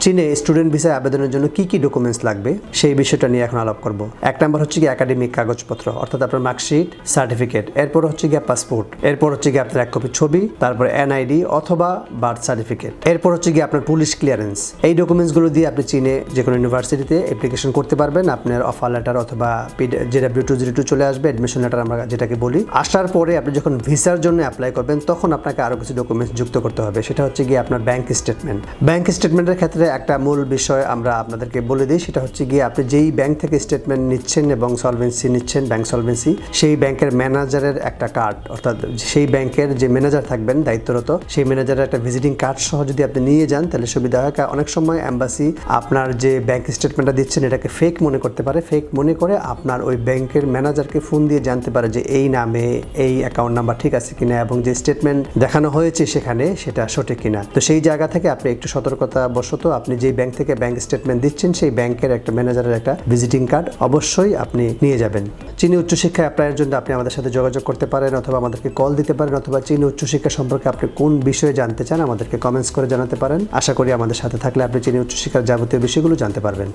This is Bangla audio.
চীনে স্টুডেন্ট ভিসা আবেদনের জন্য কি কি ডকুমেন্টস লাগবে সেই বিষয়টা নিয়ে এখন আলাপ করব। এক নাম্বার হচ্ছে কি একাডেমিক কাগজপত্র, অর্থাৎ আপনার মার্কশিট, সার্টিফিকেট, এরপর হচ্ছে গিয়ে পাসপোর্ট, এরপর হচ্ছে গিয়ে আপনার এক কপি ছবি, তারপর এনআইডি অথবা বার্থ সার্টিফিকেট, এরপর হচ্ছে গিয়ে আপনার পুলিশ ক্লিয়ারেন্স। এই ডকুমেন্টসগুলো দিয়ে আপনি চীনে যে কোনো ইউনিভার্সিটিতে অ্যাপ্লিকেশন করতে পারবেন। আপনার অফার লেটার অথবা JW202 চলে আসবে, অ্যাডমিশন লেটার আমরা যেটাকে বলি। আসার পরে আপনি যখন ভিসার জন্য অ্যাপ্লাই করবেন তখন আপনাকে আরও কিছু ডকুমেন্টস যুক্ত করতে হবে। সেটা হচ্ছে গিয়ে আপনার ব্যাংক স্টেটমেন্ট। ব্যাংক স্টেটমেন্টের ক্ষেত্রে একটা মূল বিষয় আমরা আপনাদেরকে বলে দিই, সেটা হচ্ছে গিয়ে আপনি যেই ব্যাংক থেকে স্টেটমেন্ট নিচ্ছেন এবং সলভেন্সি নিচ্ছেন, ব্যাংক সলভেন্সি, সেই ব্যাংকের ম্যানেজারের একটা কার্ড, অর্থাৎ সেই ব্যাংকের যে ম্যানেজার থাকবেন দায়িত্বরত, সেই ম্যানেজারের একটা ভিজিটিং কার্ড সহ যদি আপনি নিয়ে যান তাহলে সুবিধা হয়। অনেক সময় এম্বাসি আপনার যে ব্যাংক স্টেটমেন্টটা দিচ্ছেন এটাকে ফেক মনে করতে পারে। ফেক মনে করে আপনার ওই ব্যাংকের ম্যানেজারকে ফোন দিয়ে জানতে পারে যে এই নামে এই অ্যাকাউন্ট নাম্বার ঠিক আছে কিনা এবং যে স্টেটমেন্ট দেখানো হয়েছে সেখানে সেটা সঠিক কিনা। তো সেই জায়গা থেকে আপনি একটু সতর্কতা বশত আপনি যেই ব্যাংক থেকে ব্যাংক স্টেটমেন্ট দিচ্ছেন সেই ব্যাংকের একটা ম্যানেজারের একটা ভিজিটিং কার্ড অবশ্যই আপনি নিয়ে যাবেন। চীনে উচ্চশিক্ষা অ্যাপ্লাইয়ের জন্য আপনি আমাদের সাথে যোগাযোগ করতে পারেন অথবা আমাদেরকে কল দিতে পারেন, অথবা চীনে উচ্চশিক্ষা সম্পর্কে আপনি কোন বিষয়ে জানতে চান আমাদেরকে কমেন্টস করে জানাতে পারেন। আশা করি আমাদের সাথে থাকলে আপনি চীনে উচ্চশিক্ষার যাবতীয় বিষয়গুলো জানতে পারবেন।